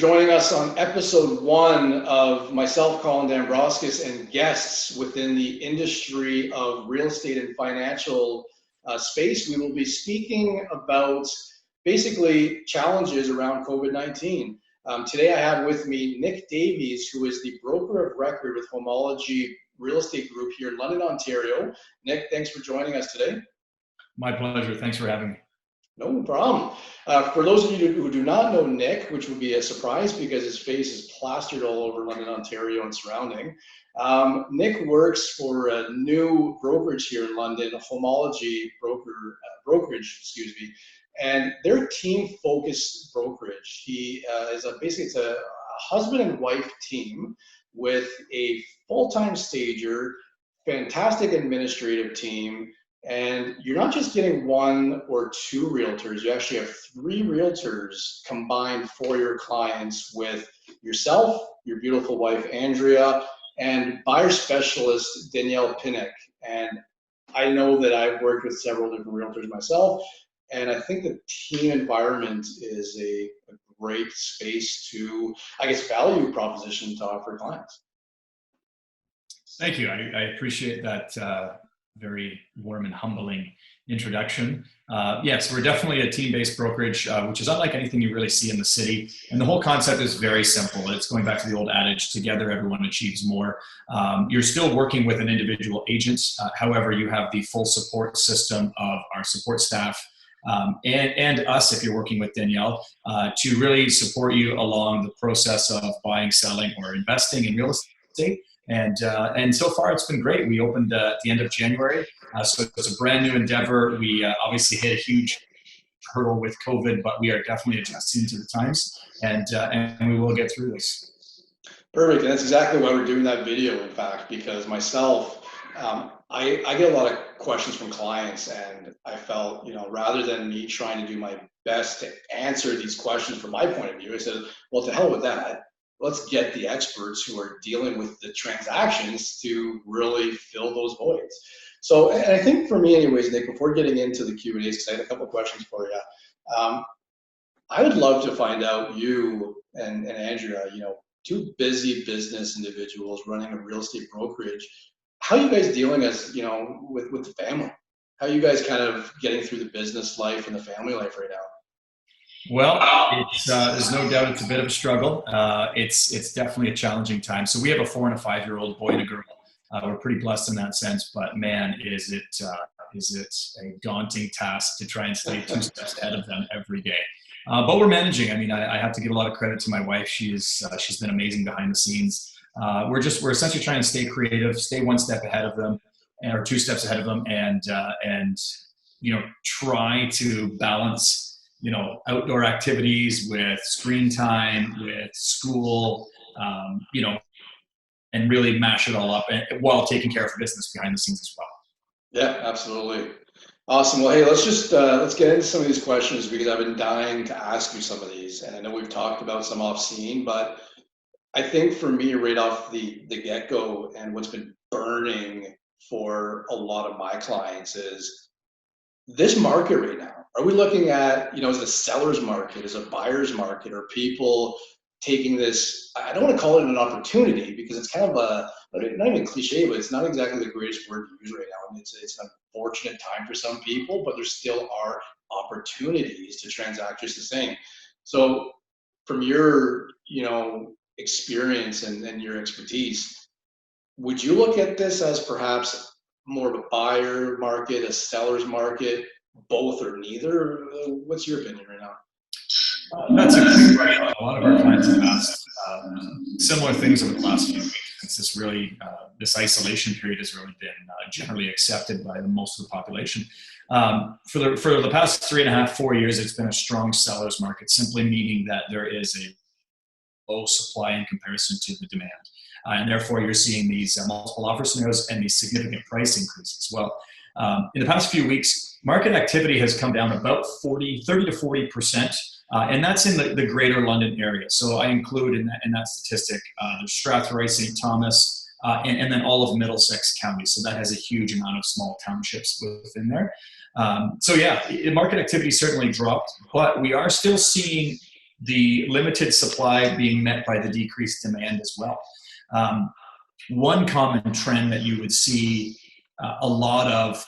joining us on episode 1 of myself, Colin Dambrauskas, and guests within the industry of real estate and financial space. We will be speaking about basically challenges around COVID-19. Today I have with me Nick Davies, who is the broker of record with Homeology Real Estate Group here in London, Ontario. Nick, thanks for joining us today. My pleasure. Thanks for having me. No problem. For those of you who do not know Nick, which would be a surprise because his face is plastered all over London, Ontario and surrounding, Nick works for a new brokerage here in London, Homeology brokerage, and they're team-focused brokerage. He is basically a husband and wife team with a full-time stager, fantastic administrative team. And you're not just getting 1 or 2 realtors, you actually have 3 realtors combined for your clients with yourself, your beautiful wife, Andrea, and buyer specialist, Danielle Pinnock. And I know that I've worked with several different realtors myself, and I think the team environment is a great space to, I guess, value proposition to offer clients. Thank you. I appreciate that very warm and humbling introduction. Yes, we're definitely a team-based brokerage, which is unlike anything you really see in the city. And the whole concept is very simple. It's going back to the old adage, together everyone achieves more. You're still working with an individual agent. However, you have the full support system of our support staff and us, if you're working with Danielle, to really support you along the process of buying, selling, or investing in real estate. And so far it's been great. We opened at the end of January, so it's a brand new endeavor. We obviously hit a huge hurdle with COVID, but we are definitely adjusting to the times, and we will get through this. Perfect, and that's exactly why we're doing that video, in fact, because myself, I get a lot of questions from clients, and I felt, rather than me trying to do my best to answer these questions from my point of view, I said, well, to hell with that. Let's get the experts who are dealing with the transactions to really fill those voids. So, and I think for me anyways, Nick, before getting into the Q&As, because I had a couple of questions for you, I would love to find out you and Andrea, 2 busy business individuals running a real estate brokerage, how are you guys dealing as, with the family? How are you guys kind of getting through the business life and the family life right now? Well, there's no doubt it's a bit of a struggle. It's definitely a challenging time. So we have a 4- and a 5-year-old boy and a girl. We're pretty blessed in that sense, but man, is it a daunting task to try and stay 2 steps ahead of them every day. But we're managing. I mean, I have to give a lot of credit to my wife. she's been amazing behind the scenes. We're essentially trying to stay creative, stay 1 step ahead of them, or 2 steps ahead of them, and try to balance outdoor activities with screen time, with school, and really mash it all up while taking care of business behind the scenes as well. Yeah, absolutely. Awesome. Well, hey, let's get into some of these questions because I've been dying to ask you some of these, and I know we've talked about some off scene, but I think for me, right off the get-go, and what's been burning for a lot of my clients is this market right now. Are we looking at, is it a seller's market, is it a buyer's market, or people taking this, I don't want to call it an opportunity because it's kind of not even cliche, but it's not exactly the greatest word to use right now. I mean, it's an unfortunate time for some people, but there still are opportunities to transact just the same. So from your, experience and your expertise, would you look at this as perhaps more of a buyer market, a seller's market, both or neither? What's your opinion right now? That's a good question. A lot of our clients have asked similar things over the last few weeks. Since this isolation period has really been generally accepted by most of the population. For the past 3.5, 4 years, it's been a strong seller's market, simply meaning that there is a low supply in comparison to the demand. And therefore, you're seeing these multiple offer scenarios and these significant price increases as well. In the past few weeks, market activity has come down about 30 to 40%, and that's in the greater London area. So I include in that statistic the Strathroy, St. Thomas, and then all of Middlesex County. So that has a huge amount of small townships within there. So yeah, market activity certainly dropped, but we are still seeing the limited supply being met by the decreased demand as well. One common trend that you would see a lot of,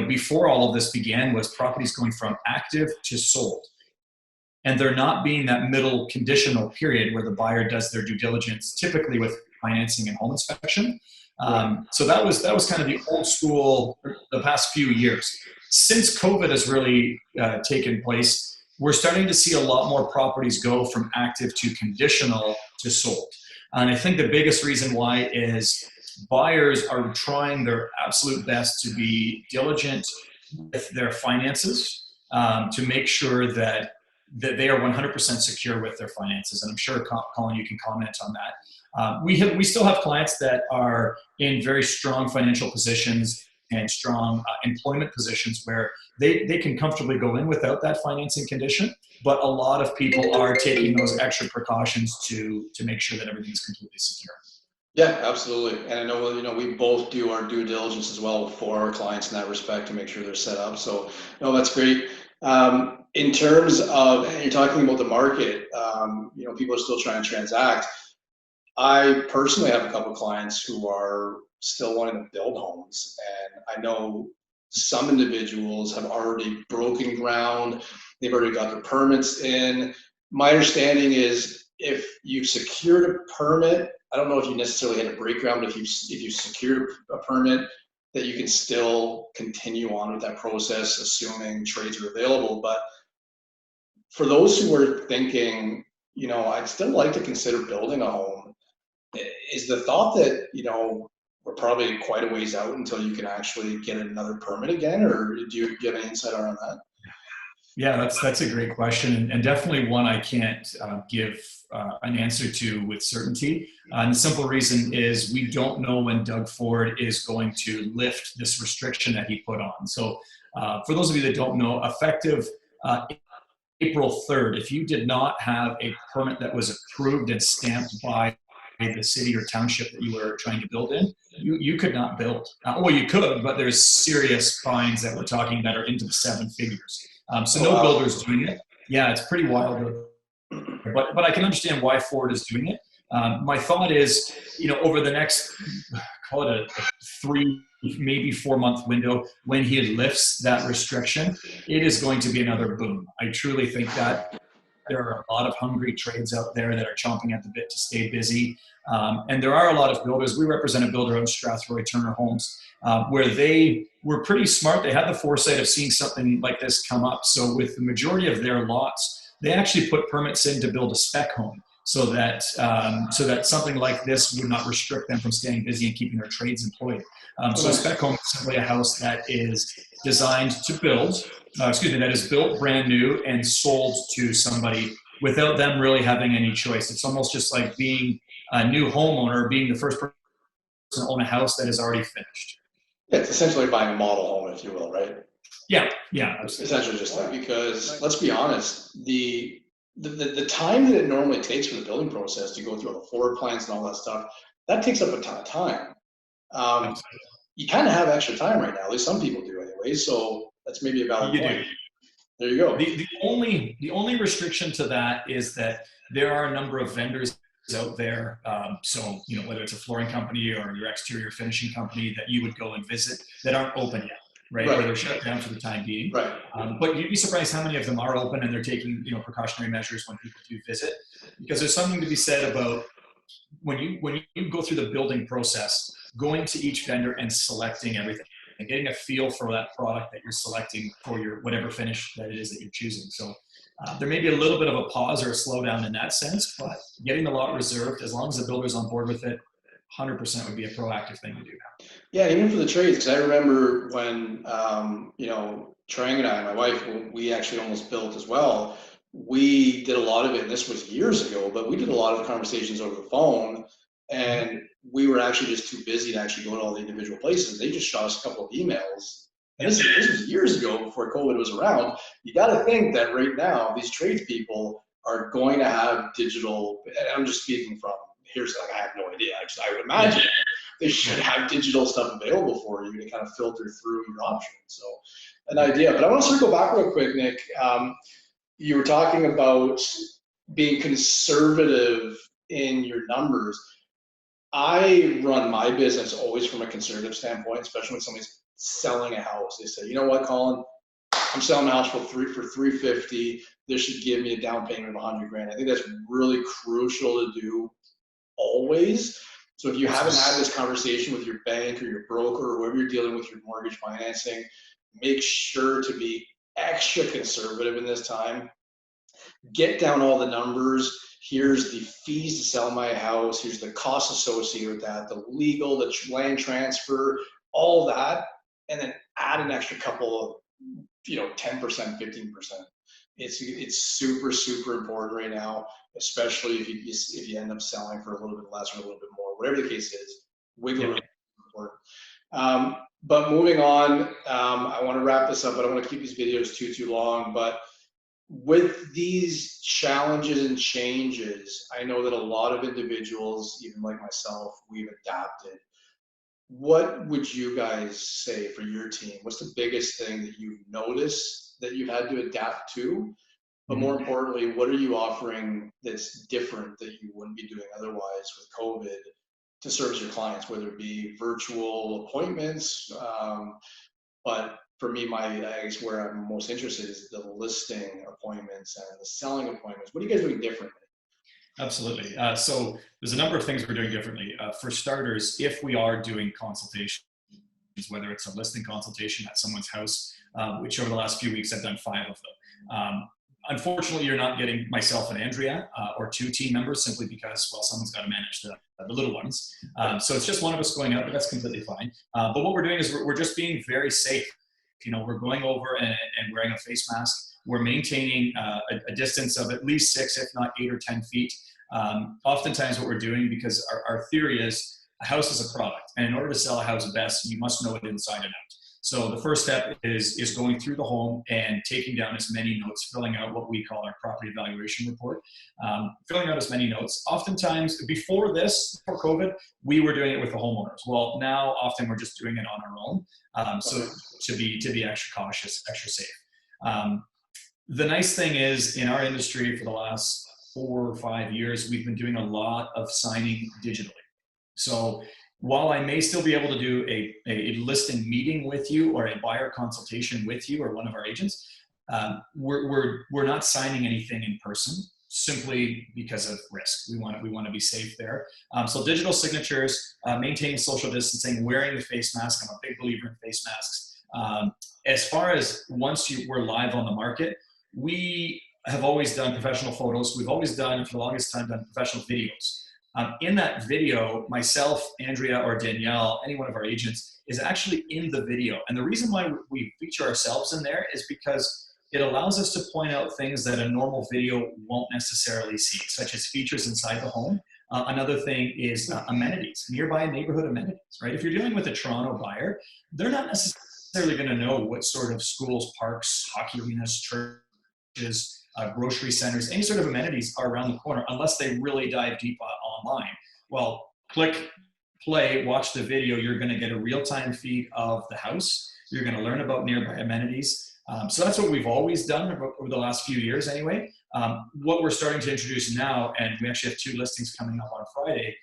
before all of this began, was properties going from active to sold. And there not being that middle conditional period where the buyer does their due diligence, typically with financing and home inspection. So that was kind of the old school, the past few years. Since COVID has really taken place, we're starting to see a lot more properties go from active to conditional to sold. And I think the biggest reason why is buyers are trying their absolute best to be diligent with their finances, to make sure that they are 100% secure with their finances. And I'm sure, Colin, you can comment on that. We still have clients that are in very strong financial positions and strong employment positions where they can comfortably go in without that financing condition. But a lot of people are taking those extra precautions to make sure that everything is completely secure. Yeah, absolutely. And I know, we both do our due diligence as well for our clients in that respect to make sure they're set up. So, no, that's great. In terms of, you're talking about the market, people are still trying to transact. I personally have a couple of clients who are still wanting to build homes, and I know some individuals have already broken ground. They've already got their permits in. My understanding is if you've secured a permit, I don't know if you necessarily had to break ground, but if you secured a permit, that you can still continue on with that process, assuming trades are available. But for those who are thinking, I'd still like to consider building a home, is the thought that, we're probably quite a ways out until you can actually get another permit again, or do you have any insight around that? Yeah, that's a great question, and definitely one I can't give an answer to with certainty. And the simple reason is we don't know when Doug Ford is going to lift this restriction that he put on. So for those of you that don't know, effective April 3rd, if you did not have a permit that was approved and stamped by the city or township that you were trying to build in, you could not build. Well, you could, but there's serious fines that we're talking that are into the 7 figures. So no builder's doing it. Yeah, it's pretty wild. But I can understand why Ford is doing it. My thought is, over the next, call it a 3, maybe 4 month window, when he lifts that restriction, it is going to be another boom. I truly think that there are a lot of hungry trades out there that are chomping at the bit to stay busy. And there are a lot of builders. We represent a builder out in Strathroy, Turner Homes, where they were pretty smart. They had the foresight of seeing something like this come up. So with the majority of their lots, they actually put permits in to build a spec home so that something like this would not restrict them from staying busy and keeping their trades employed. So a spec home is simply a house that is designed to build, that is built brand new and sold to somebody without them really having any choice. It's almost just like being a new homeowner, being the first person to own a house that is already finished. It's essentially buying a model home, if you will, right? Yeah. Essentially just that, because let's be honest, the time that it normally takes for the building process to go through all the floor plans and all that stuff, that takes up a ton of time. You kind of have extra time right now, at least some people do anyway, so that's maybe a valid point. There you go. The only restriction to that is that there are a number of vendors out there, so whether it's a flooring company or your exterior finishing company that you would go and visit that aren't open yet, right? Or they're shut down for the time being. Right. But you'd be surprised how many of them are open and they're taking precautionary measures when people do visit, because there's something to be said about when you go through the building process, going to each vendor and selecting everything and getting a feel for that product that you're selecting for your whatever finish that it is that you're choosing. So there may be a little bit of a pause or a slowdown in that sense, but getting the lot reserved, as long as the builder's on board with it, 100% would be a proactive thing to do now. Yeah, even for the trades, because I remember when, Trang and I, my wife, we actually almost built as well. We did a lot of it, and this was years ago, but we did a lot of conversations over the phone, and we were actually just too busy to actually go to all the individual places. They just shot us a couple of emails. And this was years ago, before COVID was around. You got to think that right now, these tradespeople are going to have digital, and I'm just speaking from, I have no idea. I would imagine they should have digital stuff available for you to kind of filter through your options. So an idea. But I want to circle back real quick, Nick. you were talking about being conservative in your numbers. I run my business always from a conservative standpoint, especially when somebody's selling a house. They say, you know what, Colin, I'm selling a house for 350. This should give me a down payment of 100 grand. I think that's really crucial to do always. So if you haven't had this conversation with your bank or your broker or whoever you're dealing with your mortgage financing, make sure to be extra conservative in this time. Get down all the numbers. Here's the fees to sell my house. Here's the costs associated with that, the legal, the land transfer, all that, and then add an extra couple of, 10%, 15%. It's super, super important right now, especially if you end up selling for a little bit less or a little bit more, whatever the case is. Wiggle room is important. But moving on, I want to wrap this up. I don't want to keep these videos too long, but with these challenges and changes, I know that a lot of individuals, even like myself, we've adapted. What would you guys say for your team? What's the biggest thing that you've noticed that you've had to adapt to? But more importantly, what are you offering that's different that you wouldn't be doing otherwise with COVID to service your clients, whether it be virtual appointments? But for me, I guess where I'm most interested is the listing appointments and the selling appointments. What are you guys doing differently? Absolutely. So there's a number of things we're doing differently. For starters, if we are doing consultations, whether it's a listing consultation at someone's house, which over the last few weeks I've done 5 of them. Unfortunately, you're not getting myself and Andrea or 2 team members simply because, well, someone's got to manage the little ones. So it's just one of us going out, but that's completely fine. But what we're doing is we're just being very safe. We're going over and wearing a face mask. We're maintaining a distance of at least 6, if not 8 or 10 feet. Oftentimes what we're doing, because our theory is a house is a product. And in order to sell a house best, you must know it inside and out. So the first step is going through the home and taking down as many notes, filling out what we call our property evaluation report, filling out as many notes. Oftentimes, before COVID, we were doing it with the homeowners. Well, now often we're just doing it on our own. So to be extra cautious, extra safe. The nice thing is, in our industry for the last 4 or 5 years, we've been doing a lot of signing digitally. So while I may still be able to do a listing meeting with you or a buyer consultation with you or one of our agents, we're not signing anything in person simply because of risk. We want to be safe there. So digital signatures, maintaining social distancing, wearing the face mask. I'm a big believer in face masks. As far as once we're live on the market, we have always done professional photos. We've always done, for the longest time, done professional videos. In that video, myself, Andrea, or Danielle, any one of our agents, is actually in the video. And the reason why we feature ourselves in there is because it allows us to point out things that a normal video won't necessarily see, such as features inside the home. Another thing is amenities, nearby neighborhood amenities, right? If you're dealing with a Toronto buyer, they're not necessarily going to know what sort of schools, parks, hockey arenas, churches, grocery centers, any sort of amenities are around the corner unless they really dive deep online. Well, click play, watch the video, you're going to get a real-time feed of the house. You're going to learn about nearby amenities. So that's what we've always done over the last few years anyway. What we're starting to introduce now, and we actually have 2 listings coming up on Friday,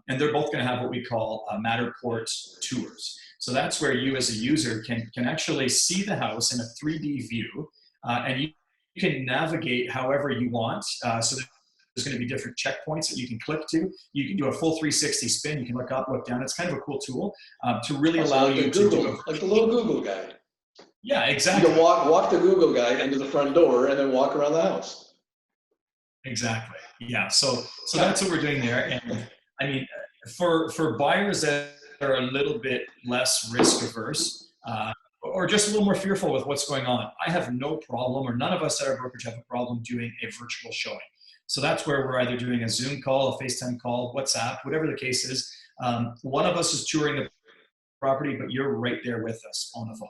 and they're both going to have what we call Matterport tours. So that's where you as a user can actually see the house in a 3D view, and you can navigate however you want. So there's going to be different checkpoints that you can click to. You can do a full 360 spin. You can look up, look down. It's kind of a cool tool to really allow you to do like the little Google guide. Yeah, exactly. You can walk the Google guide into the front door and then walk around the house. Exactly. Yeah. So that's what we're doing there. And I mean, for buyers that are a little bit less risk averse, or just a little more fearful with what's going on, I have no problem, or none of us at our brokerage have a problem doing a virtual showing. So that's where we're either doing a Zoom call, a FaceTime call, WhatsApp, whatever the case is. One of us is touring the property, but you're right there with us on the phone.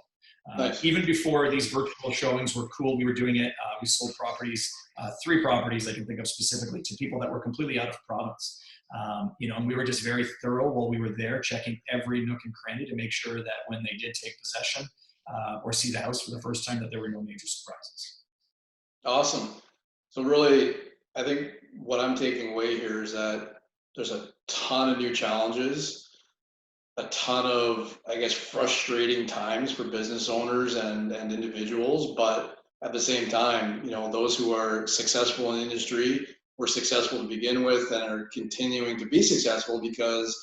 Nice. Even before these virtual showings were cool, we were doing it. We sold properties, 3 properties I can think of specifically, to people that were completely out of province. And we were just very thorough while we were there, checking every nook and cranny to make sure that when they did take possession or see the house for the first time, that there were no major surprises. Awesome. So really, I think what I'm taking away here is that there's a ton of new challenges, a ton of, I guess, frustrating times for business owners and individuals. But at the same time, those who are successful in the industry were successful to begin with and are continuing to be successful because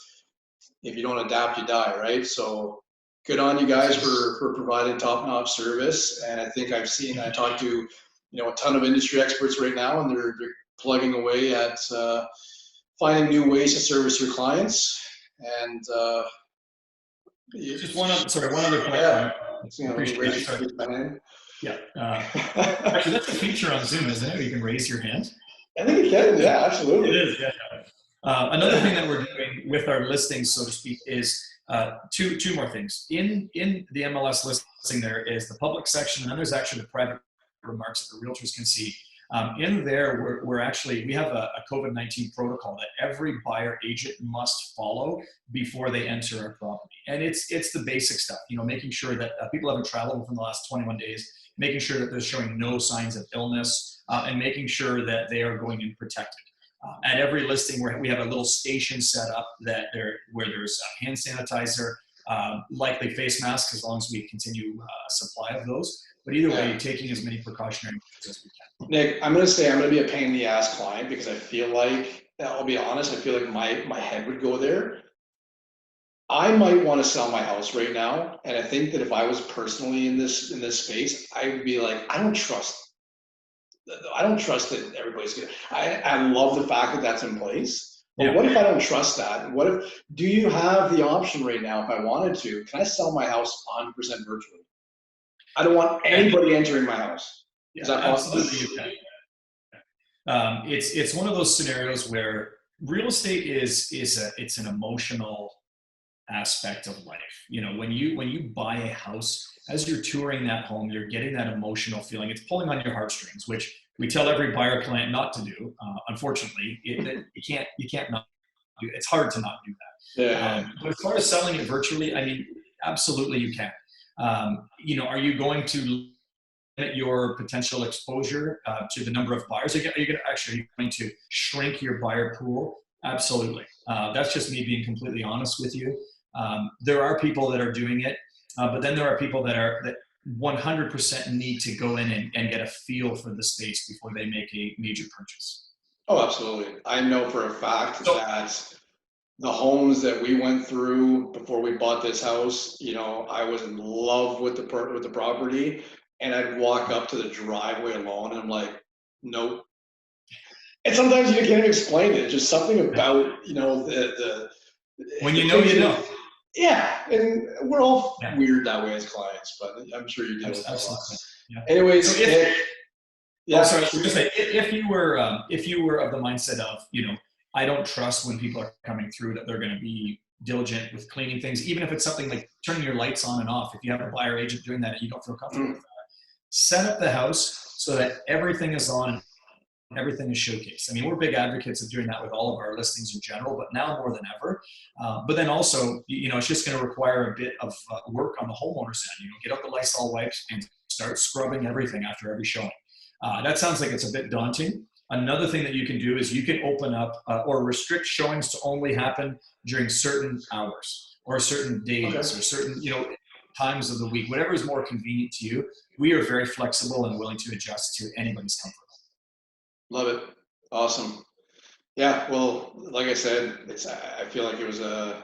if you don't adapt, you die, right? So good on you guys for providing top-notch service. And I think I talked to, a ton of industry experts right now, and they're plugging away at finding new ways to service your clients. And just one other point. Yeah. Yeah. Actually, that's a feature on Zoom, isn't it? You can raise your hand. I think you can. Yeah, absolutely. It is. Yeah. Another thing that we're doing with our listings, so to speak, is two more things. In the MLS listing, there is the public section, and then there's actually the private remarks that the realtors can see. In there, we have a COVID-19 protocol that every buyer agent must follow before they enter our property. And it's the basic stuff, making sure that people haven't traveled within the last 21 days, making sure that they're showing no signs of illness, and making sure that they are going in protected. At every listing, we have a little station set up where there's hand sanitizer, likely face masks, as long as we continue supply of those. But either way, taking as many precautionary measures as we can. Nick, I'm going to be a pain in the ass client because I feel like, I'll be honest, I feel like my head would go there. I might want to sell my house right now, and I think that if I was personally in this space, I would be like, I don't trust that everybody's good. I love the fact that that's in place. But what if I don't trust that? Do you have the option right now, if I wanted to, can I sell my house 100% virtually? I don't want anybody entering my house. Is that possible? Absolutely, you can. It's one of those scenarios where real estate it's an emotional aspect of life. When you buy a house, as you're touring that home, you're getting that emotional feeling. It's pulling on your heartstrings, which we tell every buyer client not to do. Unfortunately, you can't not do it. It's hard to not do that. Yeah. But as far as selling it virtually, I mean, absolutely you can. Are you going to limit your potential exposure to the number of buyers? Are you going to shrink your buyer pool? Absolutely. That's just me being completely honest with you. There are people that are doing it, but then there are people that 100% need to go in and get a feel for the space before they make a major purchase. Oh, absolutely. I know for a fact that the homes that we went through before we bought this house, I was in love with the property, and I'd walk up to the driveway alone and I'm like, nope. And sometimes you can't explain it. Just something about, when you know. Yeah, and we're all weird that way as clients, but I'm sure you deal with that. Yeah. Anyways, so if you were of the mindset of, I don't trust when people are coming through that they're going to be diligent with cleaning things, even if it's something like turning your lights on and off. If you have a buyer agent doing that and you don't feel comfortable with that, set up the house so that everything is on and everything is showcased. I mean, we're big advocates of doing that with all of our listings in general, but now more than ever. But then also, it's just going to require a bit of work on the homeowner's end. Get out the Lysol wipes and start scrubbing everything after every showing. That sounds like it's a bit daunting. Another thing that you can do is you can open up or restrict showings to only happen during certain hours or certain days or certain, times of the week, whatever is more convenient to you. We are very flexible and willing to adjust to anybody's comfort. Love it. Awesome. Yeah. Well, like I said, I feel like it was a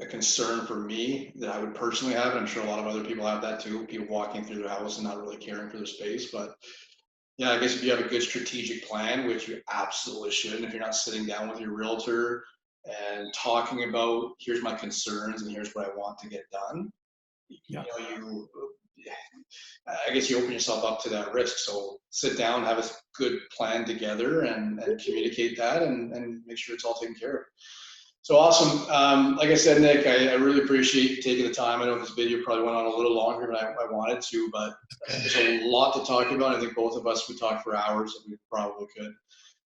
concern for me that I would personally have, and I'm sure a lot of other people have that too. People walking through their house and not really caring for their space, but yeah, I guess if you have a good strategic plan, which you absolutely should, and if you're not sitting down with your realtor and talking about, here's my concerns and here's what I want to get done, I guess you open yourself up to that risk. So sit down, have a good plan together and communicate that and make sure it's all taken care of. So awesome. Like I said, Nick, I really appreciate you taking the time. I know this video probably went on a little longer than I wanted to, but there's a lot to talk about. I think both of us would talk for hours if we probably could.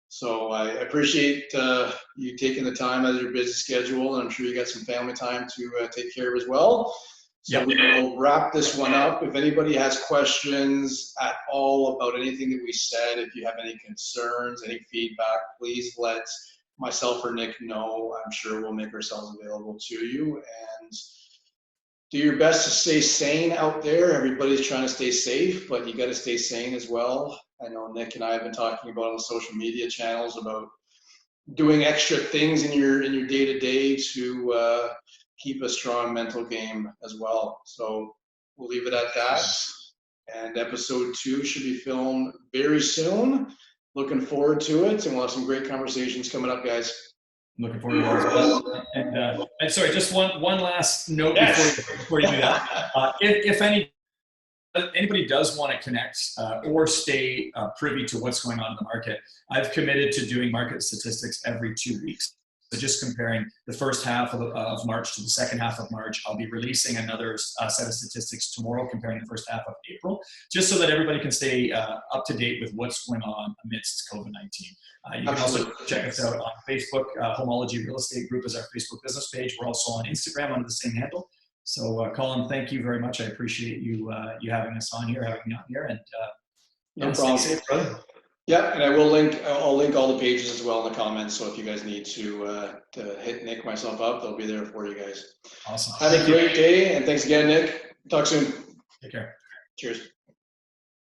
So I appreciate you taking the time out of your busy schedule, and I'm sure you got some family time to take care of as well. So we will wrap this one up. If anybody has questions at all about anything that we said, if you have any concerns, any feedback, please let myself or Nick know. I'm sure we'll make ourselves available to you. And do your best to stay sane out there. Everybody's trying to stay safe, but you got to stay sane as well. I know Nick and I have been talking about on the social media channels about doing extra things in your day-to-day to keep a strong mental game as well. So we'll leave it at that. And episode 2 should be filmed very soon. Looking forward to it, and we'll have some great conversations coming up, guys. Looking forward to it as well. And sorry, just one last note before you do that. If anybody does want to connect or stay privy to what's going on in the market, I've committed to doing market statistics every 2 weeks. So just comparing the first half of March to the second half of March. I'll be releasing another set of statistics tomorrow comparing the first half of April, just so that everybody can stay up to date with what's going on amidst COVID-19. You can also check us out on Facebook. Homeology Real Estate Group is our Facebook business page. We're also on Instagram under the same handle. So Colin, thank you very much. I appreciate you having us on here, having me on here, and no problem. Stay safe, brother. Yeah, and I'll link all the pages as well in the comments. So if you guys need to hit Nick myself up, they'll be there for you guys. Awesome. Have a great day, and thanks again, Nick. Talk soon. Take care. Cheers.